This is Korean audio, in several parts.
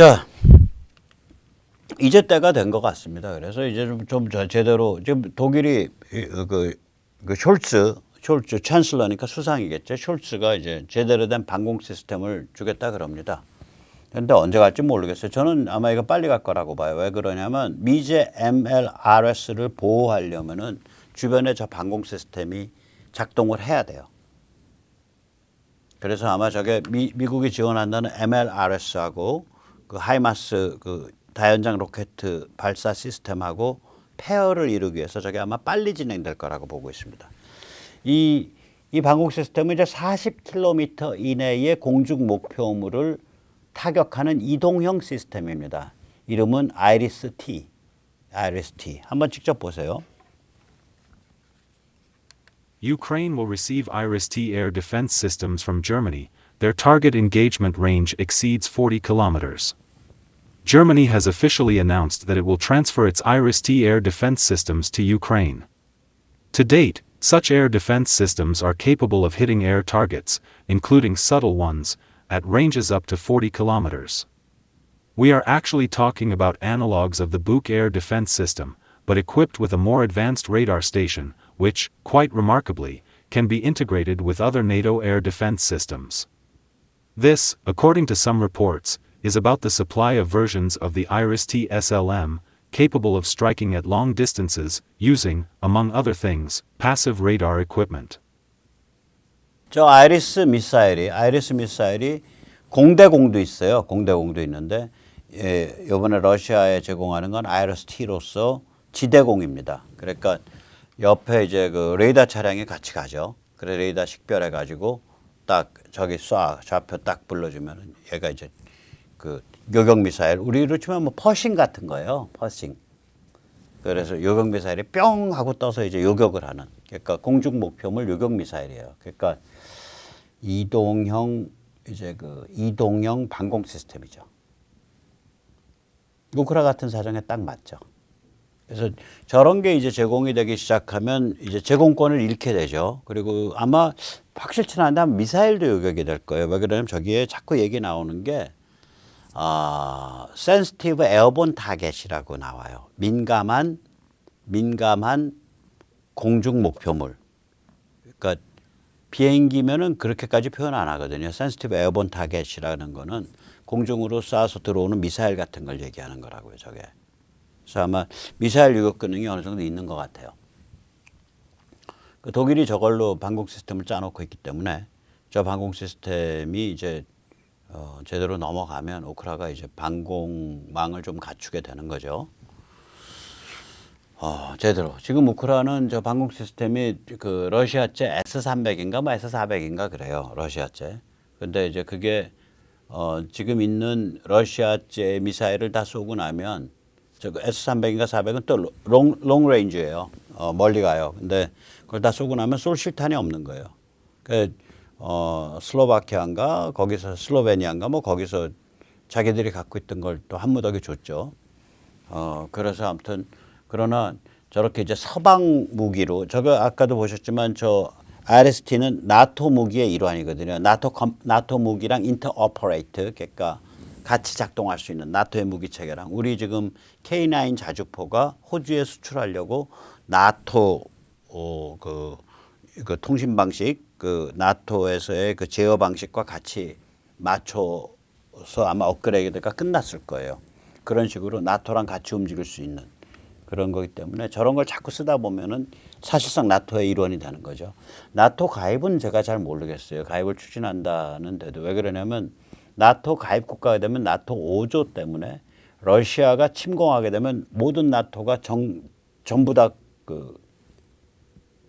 자, 이제 때가 된 것 같습니다. 그래서 이제 좀 제대로 지금 독일이 그 숄츠 찬슬러니까 수상이겠죠. 숄츠가 이제 제대로 된 방공 시스템을 주겠다 그럽니다. 근데 언제 갈지 모르겠어요. 저는 아마 이거 빨리 갈 거라고 봐요. 왜 그러냐면 미제 MLRS를 보호하려면은 주변에 저 방공 시스템이 작동을 해야 돼요. 그래서 아마 저게 미국이 지원한다는 MLRS하고 그 하이마스 그 다연장 로켓 발사 시스템하고 페어를 이루기 위해서 저게 아마 빨리 진행될 거라고 보고 있습니다. 이 방공 시스템은 이제 40km 이내의 공중 목표물을 타격하는 이동형 시스템입니다. 이름은 아이리스-T. 아이리스-T. 한번 직접 보세요. Ukraine will receive IRIS-T air defense systems from Germany. Their target engagement range exceeds 40 kilometers. Germany has officially announced that it will transfer its IRIS-T air defense systems to Ukraine. To date, such air defense systems are capable of hitting air targets, including subtle ones, at ranges up to 40 kilometers. We are actually talking about analogs of the Buk air defense system, but equipped with a more advanced radar station, which, quite remarkably, can be integrated with other NATO air defense systems. This, according to some reports, is about the supply of versions of the IRIS-T SLM, capable of striking at long distances, using, among other things, passive radar equipment. 저 아이리스 미사일이 공대공도 있어요. 공대공도 있는데 이번에 러시아에 제공하는 건 아이리스-T로서 지대공입니다. 그러니까 옆에 이제 그 레이더 차량이 같이 가죠. 그래 레이더 식별해 가지고 딱 저기 쏴 좌표 딱 불러주면은 얘가 이제 그 요격 미사일 우리로 치면 뭐 퍼싱 같은 거예요. 퍼싱. 그래서 요격 미사일이 뿅 하고 떠서 이제 요격을 하는. 그러니까 공중 목표물 요격 미사일이에요. 그러니까 이동형 방공 시스템이죠. 우크라 같은 사정에 딱 맞죠. 그래서 저런 게 이제 제공이 되기 시작하면 이제 제공권을 잃게 되죠. 그리고 아마 확실치는 않은데 미사일도 요격이 될 거예요. 왜 그러냐면 저기에 자꾸 얘기 나오는 게 sensitive airborne target이라고 나와요. 민감한 공중 목표물. 그러니까 비행기면은 그렇게까지 표현 안 하거든요. sensitive airborne target이라는 거는 공중으로 쏴서 들어오는 미사일 같은 걸 얘기하는 거라고요. 저게. 그래서 아마 미사일 유격 기능이 어느 정도 있는 것 같아요. 그 독일이 저걸로 방공 시스템을 짜놓고 있기 때문에 저 방공 시스템이 이제 제대로 넘어가면 우크라가 이제 방공망을 좀 갖추게 되는 거죠. 제대로. 지금 우크라는 저 방공 시스템이 그 러시아제 S-300인가 뭐 S-400인가 그래요. 러시아제. 근데 이제 그게 지금 있는 러시아제 미사일을 다 쏘고 나면 저 S-300인가 400은 또 롱 레인지예요. 멀리 가요. 근데 그걸 다 쏘고 나면 쏠 실탄이 없는 거예요. 그 슬로바키아인가 거기서 슬로베니아인가 뭐 거기서 자기들이 갖고 있던 걸 또 한 무더기 줬죠. 그래서 아무튼 그러나 저렇게 이제 서방 무기로 저거 아까도 보셨지만 저 IRIS-T는 나토 무기의 일환이거든요. 나토 무기랑 인터오퍼레이트 그러니까 같이 작동할 수 있는 나토의 무기 체계랑 우리 지금 K9 자주포가 호주에 수출하려고 나토 그 통신 방식 그 나토에서의 그 제어 방식과 같이 맞춰서 아마 업그레이드가 끝났을 거예요. 그런 식으로 나토랑 같이 움직일 수 있는 그런 거기 때문에 저런 걸 자꾸 쓰다 보면은 사실상 나토의 일원이 되는 거죠. 나토 가입은 제가 잘 모르겠어요. 가입을 추진한다는데도 왜 그러냐면 나토 가입 국가가 되면 나토 5조 때문에 러시아가 침공하게 되면 모든 나토가 전부 다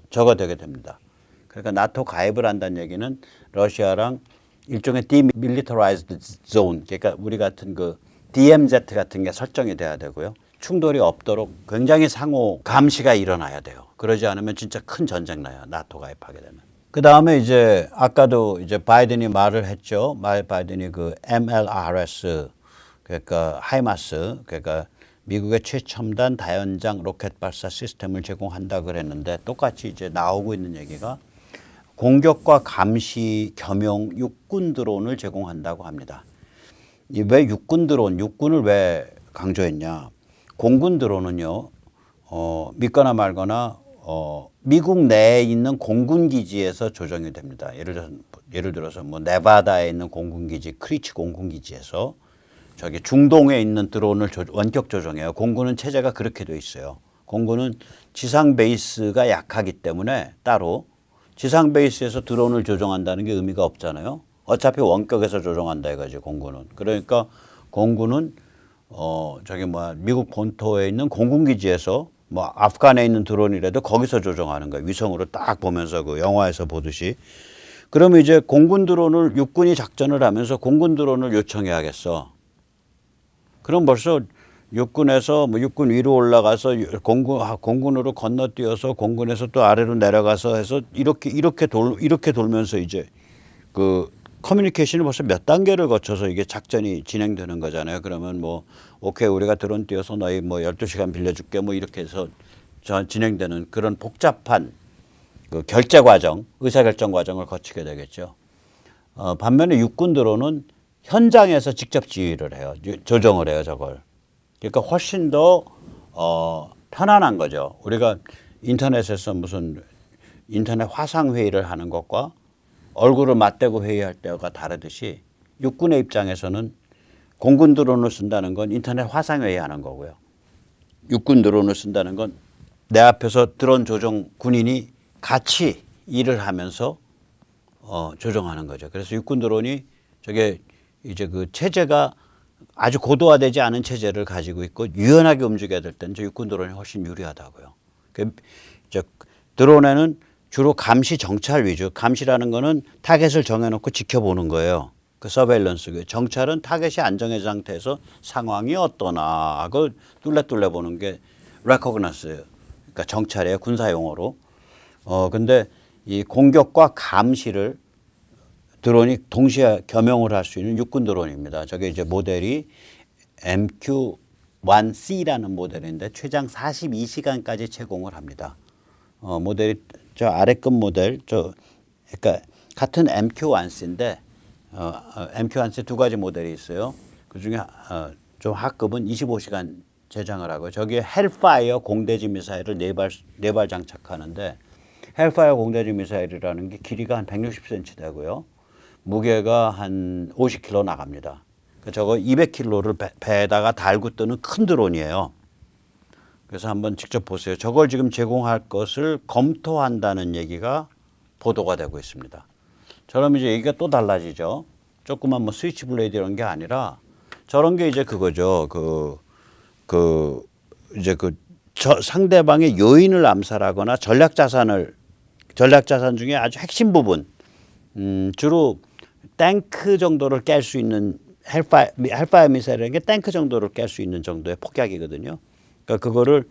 저거 되게 됩니다. 그러니까 나토 가입을 한다는 얘기는 러시아랑 일종의 demilitarized zone, 그러니까 우리 같은 그 DMZ 같은 게 설정이 돼야 되고요. 충돌이 없도록 굉장히 상호 감시가 일어나야 돼요. 그러지 않으면 진짜 큰 전쟁 나요. 나토 가입하게 되면. 그 다음에 이제 아까도 이제 바이든이 말을 했죠. 바이든이 그 MLRS 그러니까 하이마스 그러니까 미국의 최첨단 다연장 로켓 발사 시스템을 제공한다 그랬는데 똑같이 이제 나오고 있는 얘기가 공격과 감시 겸용 육군 드론을 제공한다고 합니다. 왜 육군 드론, 육군을 왜 강조했냐? 공군 드론은요, 믿거나 말거나 미국 내에 있는 공군 기지에서 조정이 됩니다. 예를 들어서 뭐 네바다에 있는 공군 기지, 크리치 공군 기지에서 저기 중동에 있는 드론을 원격 조정해요. 공군은 체제가 그렇게 돼 있어요. 공군은 지상 베이스가 약하기 때문에 따로 지상 베이스에서 드론을 조정한다는 게 의미가 없잖아요. 어차피 원격에서 조정한다 해가지고 공군은. 그러니까 공군은 미국 본토에 있는 공군 기지에서 뭐 아프간에 있는 드론이라도 거기서 조정하는 거예요. 위성으로 딱 보면서 그 영화에서 보듯이. 그러면 이제 공군 드론을 육군이 작전을 하면서 공군 드론을 요청해야겠어. 그럼 벌써 육군에서 뭐 육군 위로 올라가서 공군으로 건너뛰어서 공군에서 또 아래로 내려가서 해서 이렇게 돌면서 이제 그 커뮤니케이션이 벌써 몇 단계를 거쳐서 이게 작전이 진행되는 거잖아요. 그러면 뭐 오케이 우리가 드론 띄워서 너희 뭐 12시간 빌려줄게 뭐 이렇게 해서 진행되는 그런 복잡한 그 결제 과정, 의사결정 과정을 거치게 되겠죠. 반면에 육군 드론은 현장에서 직접 지휘를 해요. 조정을 해요, 저걸. 그러니까 훨씬 더 편안한 거죠. 우리가 인터넷에서 무슨 인터넷 화상 회의를 하는 것과 얼굴을 맞대고 회의할 때가 다르듯이 육군의 입장에서는 공군 드론을 쓴다는 건 인터넷 화상 회의하는 거고요. 육군 드론을 쓴다는 건 내 앞에서 드론 조정 군인이 같이 일을 하면서 조정하는 거죠. 그래서 육군 드론이 저게 이제 그 체제가 아주 고도화되지 않은 체제를 가지고 있고 유연하게 움직여야 될 때는 저 육군 드론이 훨씬 유리하다고요. 이제 드론에는 주로 감시 정찰 위주. 감시라는 거는 타겟을 정해놓고 지켜보는 거예요. 그 서베일런스. 정찰은 타겟이 안정된 상태에서 상황이 어떠나 그걸 뚫레 보는 게 레코그너스. 그러니까 정찰이에요. 군사 용어로. 근데 이 공격과 감시를 드론이 동시에 겸용을 할 수 있는 육군 드론입니다. 저게 이제 모델이 MQ-1C라는 모델인데 최장 42시간까지 제공을 합니다. 모델이 저 아래급 모델, 그러니까 같은 MQ-1C인데 MQ-1C 두 가지 모델이 있어요. 그 중에 좀 하급은 25시간 제장을 하고 저기에 헬파이어 공대지 미사일을 네 발 장착하는데 헬파이어 공대지 미사일이라는 게 길이가 한 160cm 되고요. 무게가 한 50kg 나갑니다. 저거 200kg를 배에다가 달고 뜨는 큰 드론이에요. 그래서 한번 직접 보세요. 저걸 지금 제공할 것을 검토한다는 얘기가 보도가 되고 있습니다. 저럼 이제 얘기가 또 달라지죠. 조그만 뭐 스위치 블레이드 이런 게 아니라 저런 게 이제 그거죠. 상대방의 요인을 암살하거나 전략 자산 중에 아주 핵심 부분, 주로 탱크 정도를 깰 수 있는 헬파이어 미사일이라는 게 탱크 정도를 깰 수 있는 정도의 폭약이거든요. 그러니까 그거를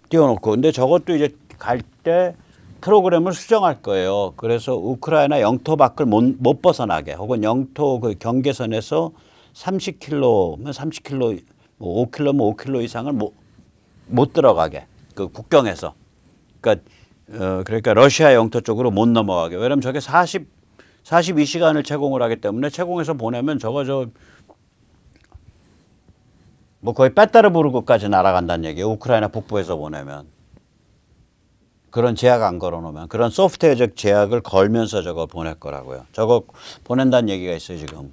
띄워놓고 근데 저것도 이제 갈 때 프로그램을 수정할 거예요. 그래서 우크라이나 영토 밖을 못 벗어나게 혹은 영토 그 경계선에서 30km면 30km, 뭐 5km면 5km 이상을 못 들어가게 그 국경에서 그러니까 러시아 영토 쪽으로 못 넘어가게. 왜냐면 저게 42시간을 제공을 하기 때문에 제공해서 보내면 뭐 거의 빼따르부르크까지 날아간다는 얘기예요. 우크라이나 북부에서 보내면. 그런 제약 안 걸어놓으면. 그런 소프트웨어적 제약을 걸면서 저거 보낼 거라고요. 저거 보낸다는 얘기가 있어요, 지금.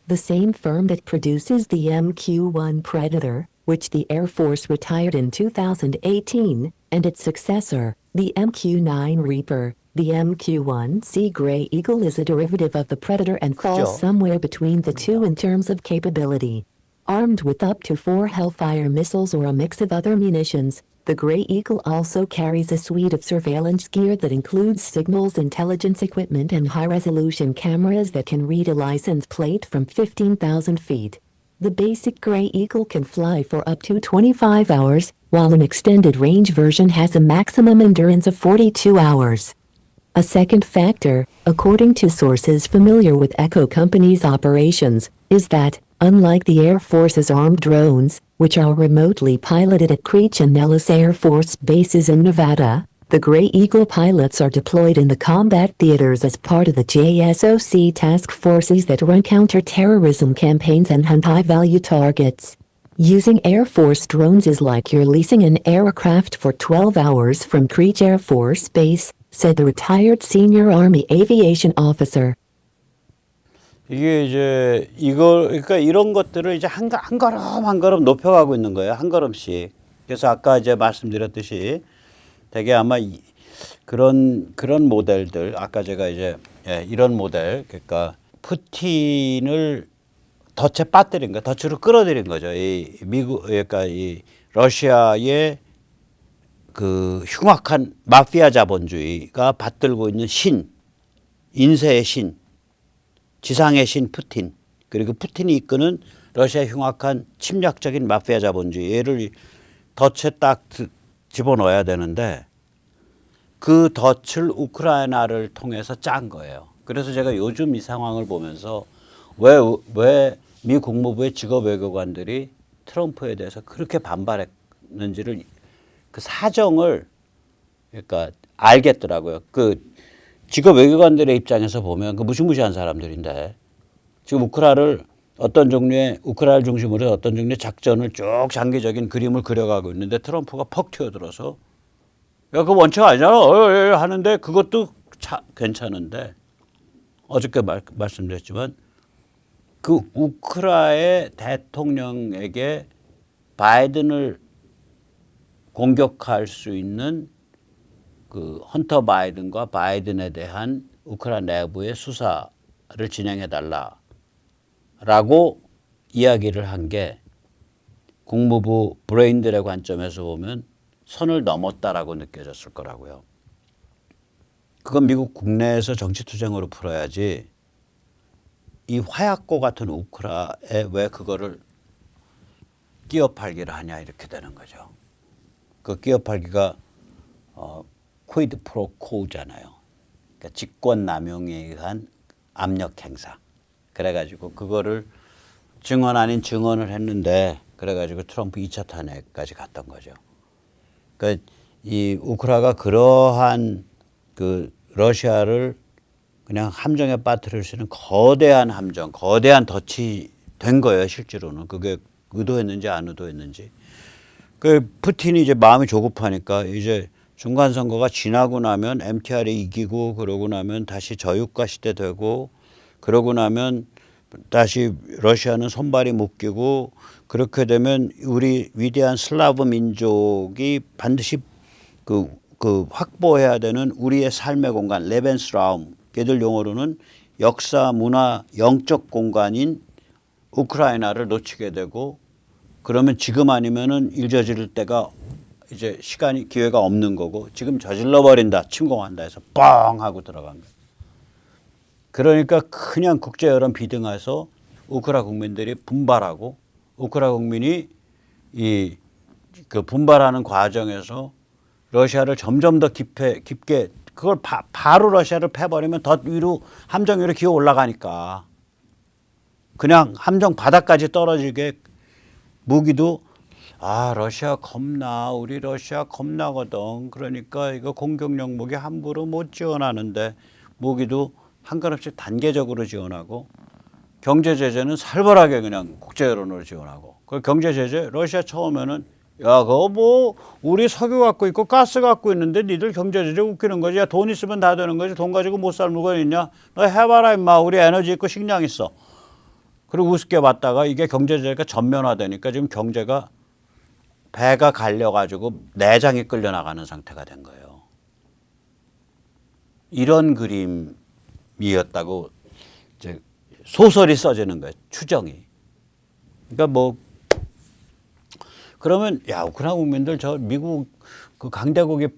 The same firm that produces the MQ-1 Predator, which the Air Force retired in 2018, and its successor, the MQ-9 Reaper, the MQ-1C Gray Eagle is a derivative of the Predator and falls 그죠? somewhere between the two in terms of capability. Armed with up to 4 Hellfire missiles or a mix of other munitions, the Gray Eagle also carries a suite of surveillance gear that includes signals intelligence equipment and high-resolution cameras that can read a license plate from 15,000 feet. The basic Gray Eagle can fly for up to 25 hours, while an extended-range version has a maximum endurance of 42 hours. A second factor, according to sources familiar with Echo Company's operations, is that, unlike the Air Force's armed drones, which are remotely piloted at Creech and Nellis Air Force bases in Nevada, The Grey Eagle pilots are deployed in the combat theaters as part of the JSOC task forces that run counter-terrorism campaigns and hunt high-value targets. Using Air Force drones is like you're leasing an aircraft for 12 hours from Creech Air Force Base, said the retired senior Army aviation officer. 이게 이제 그러니까 이런 것들을 이제 한 걸음 한 걸음 높여가고 있는 거예요. 한 걸음씩. 그래서 아까 이제 말씀드렸듯이 되게 아마 그런 모델들 아까 제가 이제 이런 모델 그러니까 푸틴을 덫에 빠뜨린 거, 덫으로 끌어들인 거죠. 이 미국 그러니까 이 러시아의 그 흉악한 마피아 자본주의가 받들고 있는 인세의 신, 지상의 신 푸틴, 그리고 푸틴이 이끄는 러시아의 흉악한 침략적인 마피아 자본주의, 얘를 덫에 딱 집어넣어야 되는데 그 덫을 우크라이나를 통해서 짠 거예요. 그래서 제가 요즘 이 상황을 보면서 왜 미 국무부의 직업 외교관들이 트럼프에 대해서 그렇게 반발했는지를 그 사정을 그러니까 알겠더라고요. 그 직업 외교관들의 입장에서 보면 그 무시무시한 사람들인데 지금 우크라이나를 중심으로 어떤 종류의 작전을 쭉 장기적인 그림을 그려가고 있는데 트럼프가 퍽 튀어들어서 야, 그거 원칙 아니잖아 하는데 그것도 괜찮은데 어저께 말씀드렸지만 그 우크라이나 대통령에게 바이든을 공격할 수 있는 그 헌터 바이든과 바이든에 대한 우크라이나 내부의 수사를 진행해 달라라고 이야기를 한 게 국무부 브레인들의 관점에서 보면 선을 넘었다라고 느껴졌을 거라고요. 그건 미국 국내에서 정치 투쟁으로 풀어야지 이 화약고 같은 우크라에 왜 그거를 끼어 팔기를 하냐 이렇게 되는 거죠. 그 끼어 팔기가 퀴드 프로 코잖아요. 그러니까 직권 남용에 의한 압력 행사. 그래가지고 그거를 증언 아닌 증언을 했는데 그래가지고 트럼프 2차 탄핵까지 갔던 거죠. 그러니까 이 우크라이나가 그러한 그 러시아를 그냥 함정에 빠뜨릴 수 있는 거대한 함정, 거대한 덫이 된 거예요. 실제로는 그게 의도했는지 안 의도했는지. 그 푸틴이 이제 마음이 조급하니까 이제 중간 선거가 지나고 나면 MTR이 이기고 그러고 나면 다시 저유가 시대 되고 그러고 나면 다시 러시아는 손발이 묶이고 그렇게 되면 우리 위대한 슬라브 민족이 반드시 그 확보해야 되는 우리의 삶의 공간 레벤스라움 걔들 용어로는 역사, 문화, 영적 공간인 우크라이나를 놓치게 되고 그러면 지금 아니면은 일 저지를 때가 이제 시간이 기회가 없는 거고 지금 저질러 버린다 침공한다 해서 뻥 하고 들어간 거예요. 그러니까 그냥 국제 여론 비등해서 우크라이나 국민들이 분발하고 우크라이나 국민이 그 분발하는 과정에서 러시아를 점점 더 깊게 그걸 바로 러시아를 패버리면 더 위로 함정 위로 기어 올라가니까 그냥 함정 바닥까지 떨어지게 무기도 러시아 겁나 우리 러시아 겁나거든. 그러니까 이거 공격용 무기 함부로 못 지원하는데 무기도 한 걸음씩 단계적으로 지원하고 경제 제재는 살벌하게 그냥 국제 여론으로 지원하고 그 경제 제재 러시아 처음에는 야 그거 뭐 우리 석유 갖고 있고 가스 갖고 있는데 니들 경제 제재 웃기는 거지. 야 돈 있으면 다 되는 거지. 돈 가지고 못 살 물건 있냐. 너 해봐라 임마. 우리 에너지 있고 식량 있어. 그리고 우습게 봤다가 이게 경제 제재가 전면화되니까 지금 경제가 배가 갈려가지고 내장이 끌려나가는 상태가 된 거예요. 이런 그림이었다고 이제 소설이 써지는 거예요. 추정이. 그러니까 뭐 그러면 야 우크라이나 국민들 저 미국 그 강대국이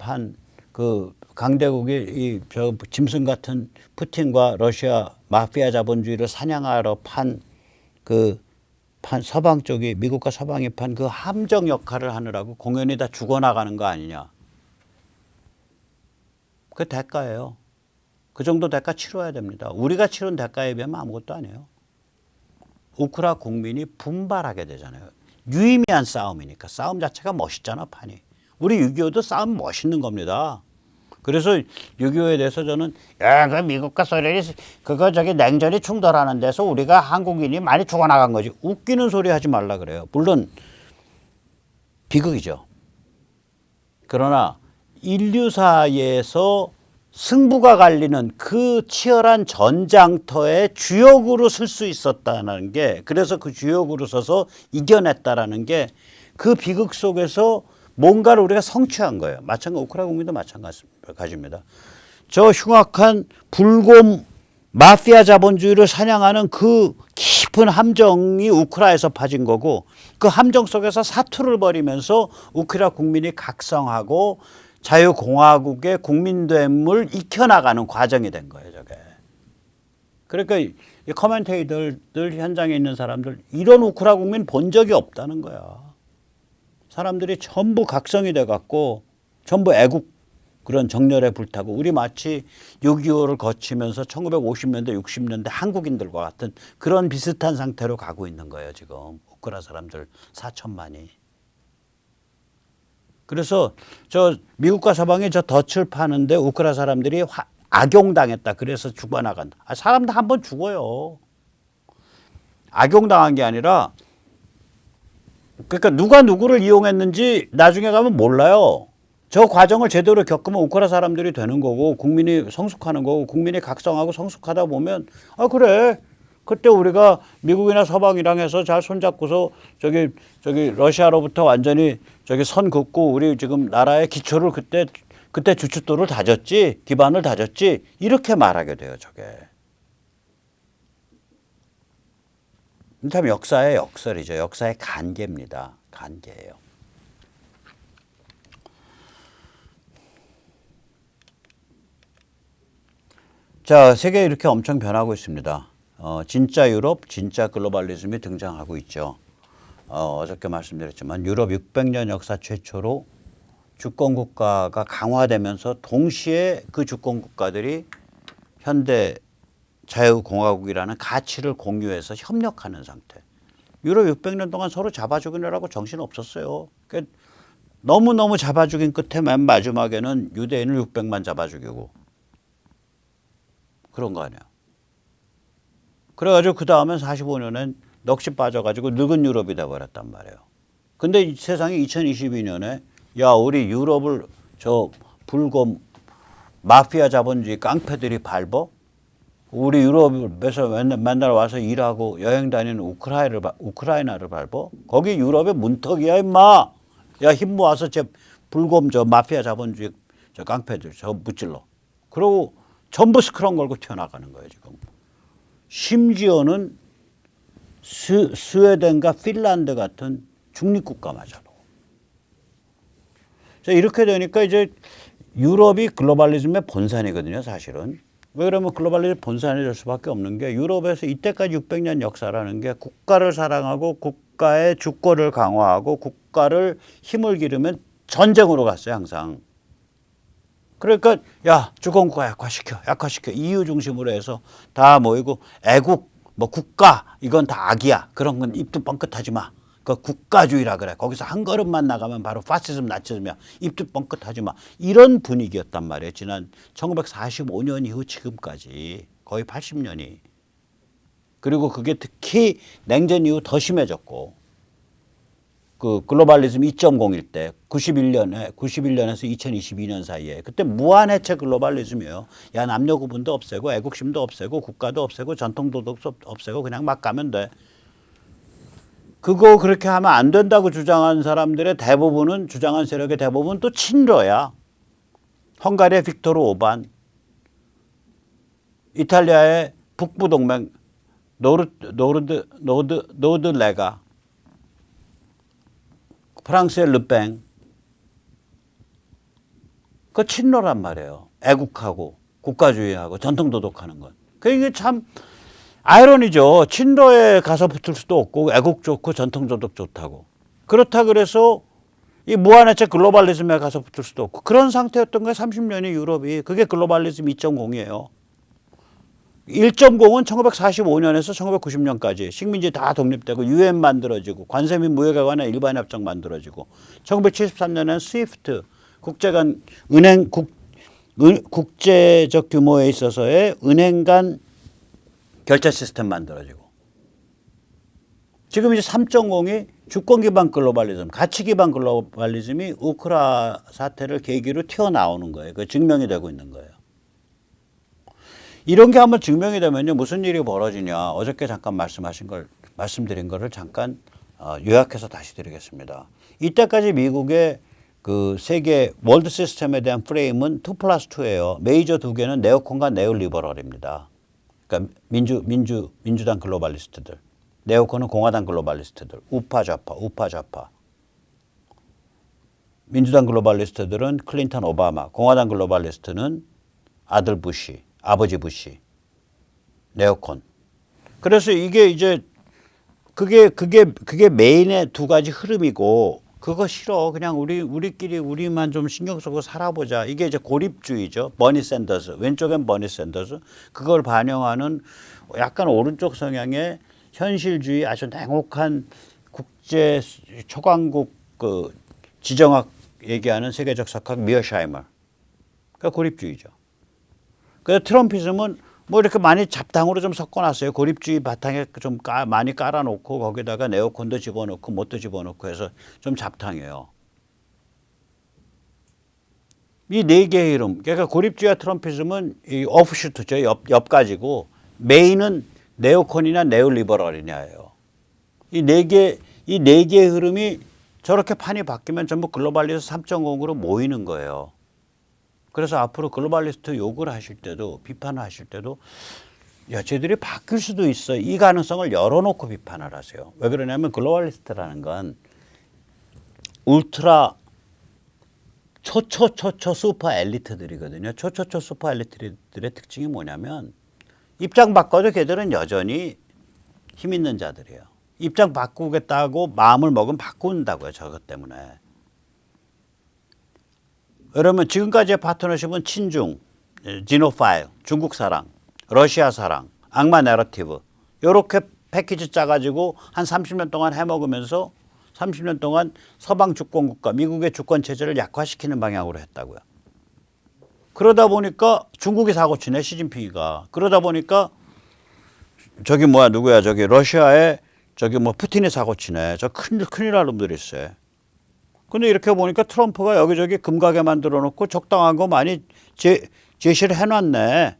이 저 짐승 같은 푸틴과 러시아 마피아 자본주의를 사냥하러 판 서방 쪽이 미국과 서방이 판 그 함정 역할을 하느라고 공연히 다 죽어나가는 거 아니냐. 그 대가예요. 그 정도 대가 치러야 됩니다. 우리가 치른 대가에 비하면 아무것도 아니에요. 우크라이나 국민이 분발하게 되잖아요. 유의미한 싸움이니까 싸움 자체가 멋있잖아 판이. 우리 6.25도 싸움 멋있는 겁니다. 그래서 6.25에 대해서 저는 야, 그 미국과 소련이 그거 저기 냉전이 충돌하는 데서 우리가 한국인이 많이 죽어나간 거지. 웃기는 소리 하지 말라 그래요. 물론 비극이죠. 그러나 인류사에서 승부가 갈리는 그 치열한 전장터에 주역으로 설 수 있었다는 게, 그래서 그 주역으로 서서 이겨냈다라는 게 그 비극 속에서 뭔가를 우리가 성취한 거예요. 마찬가지 우크라이나 국민도 마찬가지입니다. 저 흉악한 불곰 마피아 자본주의를 사냥하는 그 깊은 함정이 우크라이나에서 파진 거고, 그 함정 속에서 사투를 벌이면서 우크라이나 국민이 각성하고 자유공화국의 국민됨을 익혀나가는 과정이 된 거예요, 저게. 그러니까 이 커멘테이터들 현장에 있는 사람들 이런 우크라이나 국민 본 적이 없다는 거야. 사람들이 전부 각성이 돼갖고 전부 애국 그런 정열에 불타고, 우리 마치 6.25를 거치면서 1950년대 60년대 한국인들과 같은 그런 비슷한 상태로 가고 있는 거예요, 지금 우크라이나 사람들 4천만이. 그래서 저 미국과 서방이 저 덫을 파는데 우크라이나 사람들이 악용당했다. 그래서 죽어나간다. 사람도 한 번 죽어요. 악용당한 게 아니라, 그러니까 누가 누구를 이용했는지 나중에 가면 몰라요. 저 과정을 제대로 겪으면 우크라이나 사람들이 되는 거고, 국민이 성숙하는 거고, 국민이 각성하고 성숙하다 보면 아 그래, 그때 우리가 미국이나 서방이랑 해서 잘 손잡고서 저기 러시아로부터 완전히 저기 선 긋고 우리 지금 나라의 기초를 그때 주춧돌을 다졌지, 기반을 다졌지, 이렇게 말하게 돼요, 저게. 참 역사의 역설이죠. 역사의 간계입니다. 간계예요. 자, 세계 이렇게 엄청 변하고 있습니다. 진짜 유럽, 진짜 글로벌리즘이 등장하고 있죠. 어저께 말씀드렸지만 유럽 600년 역사 최초로 주권 국가가 강화되면서 동시에 그 주권 국가들이 현대 자유공화국이라는 가치를 공유해서 협력하는 상태. 유럽 600년 동안 서로 잡아 죽이느라고 정신 없었어요. 그러니까 너무너무 잡아 죽인 끝에 맨 마지막에는 유대인을 600만 잡아 죽이고 그런 거 아니야. 그래가지고 그 다음엔 45년엔 넋이 빠져가지고 늙은 유럽이 돼버렸단 말이에요. 근데 이 세상이 2022년에 야, 우리 유럽을 저 불곰 마피아 자본주의 깡패들이 밟어? 우리 유럽에서 맨날 와서 일하고 여행 다니는 우크라이나를 밟어? 거기 유럽의 문턱이야, 임마. 야, 힘 모아서 저 불곰 저 마피아 자본주의 저 깡패들 저 무찔러. 그러고 전부 스크럼 걸고 튀어나가는 거예요, 지금. 심지어는 스웨덴과 핀란드 같은 중립국가마저도. 자, 이렇게 되니까 이제 유럽이 글로벌리즘의 본산이거든요, 사실은. 왜 그러면 글로벌리즘 본산이 될 수밖에 없는 게, 유럽에서 이때까지 600년 역사라는 게 국가를 사랑하고 국가의 주권을 강화하고 국가를 힘을 기르면 전쟁으로 갔어요, 항상. 그러니까 야, 주권국가 약화시켜 EU 중심으로 해서 다 모이고, 애국 뭐 국가 이건 다 악이야, 그런 건 입도 뻥끗하지 마. 그 국가주의라 그래. 거기서 한 걸음만 나가면 바로 파시즘, 나치즘이야. 입도 뻥끗하지 마. 이런 분위기였단 말이에요. 지난 1945년 이후 지금까지 거의 80년이. 그리고 그게 특히 냉전 이후 더 심해졌고, 그 글로벌리즘 2.0일 때 91년에서 2022년 사이에 그때 무한해체 글로벌리즘이에요. 야, 남녀 구분도 없애고 애국심도 없애고 국가도 없애고 전통도덕도 없애고 그냥 막 가면 돼. 그거 그렇게 하면 안 된다고 주장한 사람들의 대부분은, 주장한 세력의 대부분 또 친러야. 헝가리의 빅토르 오반, 이탈리아의 북부동맹 노르드레가, 프랑스의 르팽, 그 친러란 말이에요. 애국하고 국가주의하고 전통도덕하는 건. 그게 참 아이러니죠. 친러에 가서 붙을 수도 없고 애국 좋고 전통도덕 좋다고. 그렇다 그래서 이 무한해체 글로벌리즘에 가서 붙을 수도 없고 그런 상태였던 거예요. 30년이 유럽이. 그게 글로벌리즘 2.0이에요. 1.0은 1945년에서 1990년까지 식민지 다 독립되고 유엔 만들어지고 관세 및 무역에 관한 일반협정 만들어지고 1973년에는 스위프트 국제간 은행 국제적 규모에 있어서의 은행 간 결제 시스템 만들어지고 지금 이제 3.0이 주권 기반 글로벌리즘, 가치 기반 글로벌리즘이 우크라 사태를 계기로 튀어나오는 거예요. 그 증명이 되고 있는 거예요. 이런 게 한번 증명이 되면요, 무슨 일이 벌어지냐. 어저께 잠깐 말씀드린 거를 잠깐 요약해서 다시 드리겠습니다. 이때까지 미국의 그 세계 월드 시스템에 대한 프레임은 2+2예요. 메이저 두 개는 네오콘과 네오리버럴입니다. 그러니까 민주당 글로벌리스트들. 네오콘은 공화당 글로벌리스트들. 우파 좌파. 민주당 글로벌리스트들은 클린턴 오바마. 공화당 글로벌리스트는 아들 부시, 아버지 부시. 네오콘. 그래서 이게 이제 그게 메인의 두 가지 흐름이고 그거 싫어. 그냥 우리끼리 우리만 좀 신경 쓰고 살아보자. 이게 이제 고립주의죠. 버니 샌더스. 왼쪽엔 버니 샌더스. 그걸 반영하는 약간 오른쪽 성향의 현실주의 아주 냉혹한 국제 초강국 그 지정학 얘기하는 세계적 석학 미어샤이머. 그러니까 고립주의죠. 그래서 트럼피즘은 뭐 이렇게 많이 잡탕으로 좀 섞어놨어요. 고립주의 바탕에 좀 많이 깔아놓고 거기다가 네오콘도 집어넣고 뭣도 집어넣고 해서 좀 잡탕이에요. 이 네 개의 이름. 그러니까 고립주의와 트럼피즘은 이 오프슈트죠. 옆가지고 메인은 네오콘이나 네오리버럴이냐예요. 이 네 개의 흐름이 저렇게 판이 바뀌면 전부 글로벌리스트 3.0으로 모이는 거예요. 그래서 앞으로 글로벌리스트 욕을 하실 때도 비판을 하실 때도 야 쟤들이 바뀔 수도 있어. 이 가능성을 열어놓고 비판을 하세요. 왜 그러냐면 글로벌리스트라는 건 울트라 초초 슈퍼 엘리트들이거든요. 초초 슈퍼 엘리트들의 특징이 뭐냐면 입장 바꿔도 걔들은 여전히 힘 있는 자들이에요. 입장 바꾸겠다고 마음을 먹으면 바꾼다고요. 저것 때문에. 여러분 지금까지의 파트너십은 친중, 지노파일, 중국 사랑, 러시아 사랑, 악마 내러티브 이렇게 패키지 짜가지고 한 30년 동안 해먹으면서 30년 동안 서방 주권국가, 미국의 주권 체제를 약화시키는 방향으로 했다고요. 그러다 보니까 중국이 사고치네 시진핑이가. 그러다 보니까 저기 누구야 저기 러시아에 저기 푸틴이 사고치네. 저 큰일 날 놈들이 있어요. 근데 이렇게 보니까 트럼프가 여기저기 금가게 만들어 놓고 적당한 거 많이 제시를 해놨네.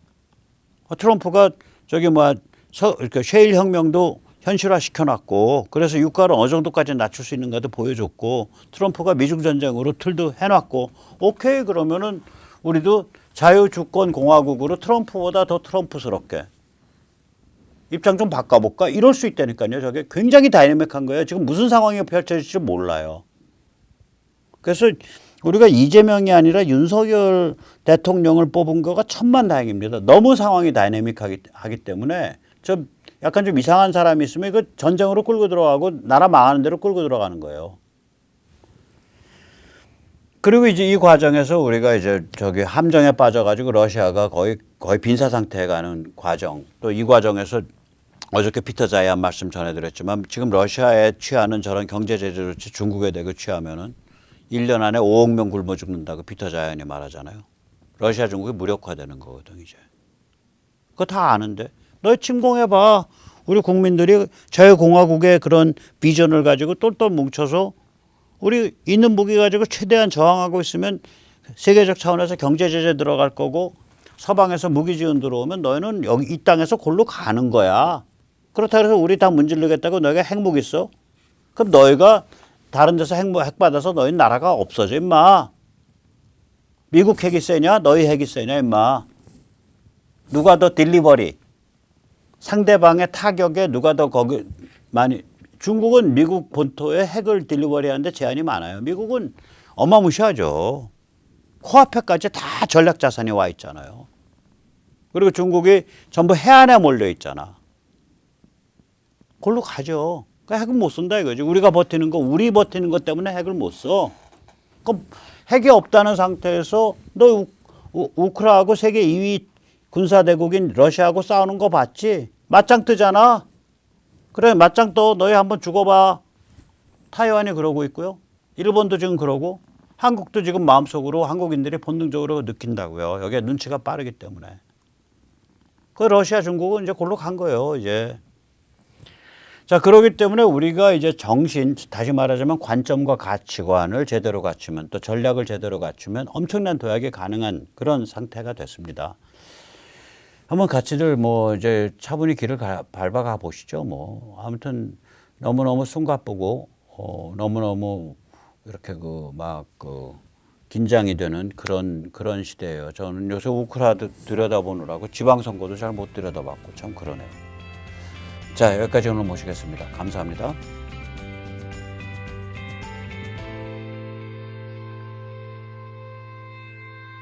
트럼프가 저기 이렇게 셰일 혁명도 현실화 시켜놨고 그래서 유가를 어느 정도까지 낮출 수 있는가도 보여줬고 트럼프가 미중 전쟁으로 틀도 해놨고 오케이 그러면은 우리도 자유주권 공화국으로 트럼프보다 더 트럼프스럽게 입장 좀 바꿔볼까 이럴 수 있다니까요. 저게 굉장히 다이내믹한 거예요. 지금 무슨 상황이 펼쳐질지 몰라요. 그래서 우리가 이재명이 아니라 윤석열 대통령을 뽑은 거가 천만다행입니다. 너무 상황이 다이내믹하기 때문에 약간 좀 이상한 사람이 있으면 이거 전쟁으로 끌고 들어가고 나라 망하는 대로 끌고 들어가는 거예요. 그리고 이제 이 과정에서 우리가 이제 저기 함정에 빠져가지고 러시아가 거의 빈사 상태에 가는 과정. 또 이 과정에서 어저께 피터 자이안 말씀 전해드렸지만 지금 러시아에 취하는 저런 경제 제재를 중국에 대고 취하면은 1년 안에 5억 명 굶어 죽는다고 피터 자이안이 말하잖아요. 러시아 중국이 무력화되는 거거든 이제. 그거 다 아는데 너 침공해봐. 우리 국민들이 자유공화국의 그런 비전을 가지고 똘똘 뭉쳐서 우리 있는 무기 가지고 최대한 저항하고 있으면 세계적 차원에서 경제 제재 들어갈 거고 서방에서 무기 지원 들어오면 너희는 여기 이 땅에서 골로 가는 거야. 그렇다 해서 우리 다 문지르겠다고 너희가 핵무기 있어? 그럼 너희가 다른 데서 핵 받아서 너희 나라가 없어져 임마. 미국 핵이 세냐? 너희 핵이 세냐 임마. 누가 더 딜리버리. 상대방의 타격에 누가 더 거기 많이. 중국은 미국 본토에 핵을 딜리버리하는데 제한이 많아요. 미국은 어마무시하죠. 코앞에까지 다 전략 자산이 와 있잖아요. 그리고 중국이 전부 해안에 몰려 있잖아. 그걸로 가죠. 핵은 못 쏜다 이거지. 우리 버티는 것 때문에 핵을 못 써. 그럼 핵이 없다는 상태에서 너 우크라하고 세계 2위 군사대국인 러시아하고 싸우는 거 봤지? 맞짱 뜨잖아. 그래 맞짱 떠. 너희 한번 죽어봐. 타이완이 그러고 있고요. 일본도 지금 그러고 한국도 지금 마음속으로 한국인들이 본능적으로 느낀다고요. 여기에 눈치가 빠르기 때문에. 그 러시아, 중국은 이제 골로 간 거예요, 이제. 자, 그렇기 때문에 우리가 이제 다시 말하자면 관점과 가치관을 제대로 갖추면, 또 전략을 제대로 갖추면 엄청난 도약이 가능한 그런 상태가 됐습니다. 한번 같이들 뭐 이제 차분히 길을 밟아가 보시죠. 뭐 아무튼 너무너무 숨가쁘고 너무너무 이렇게 긴장이 되는 그런 시대예요. 저는 요새 우크라이나 들여다보느라고 지방선거도 잘 못 들여다봤고 참 그러네요. 자, 여기까지 오늘 모시겠습니다. 감사합니다.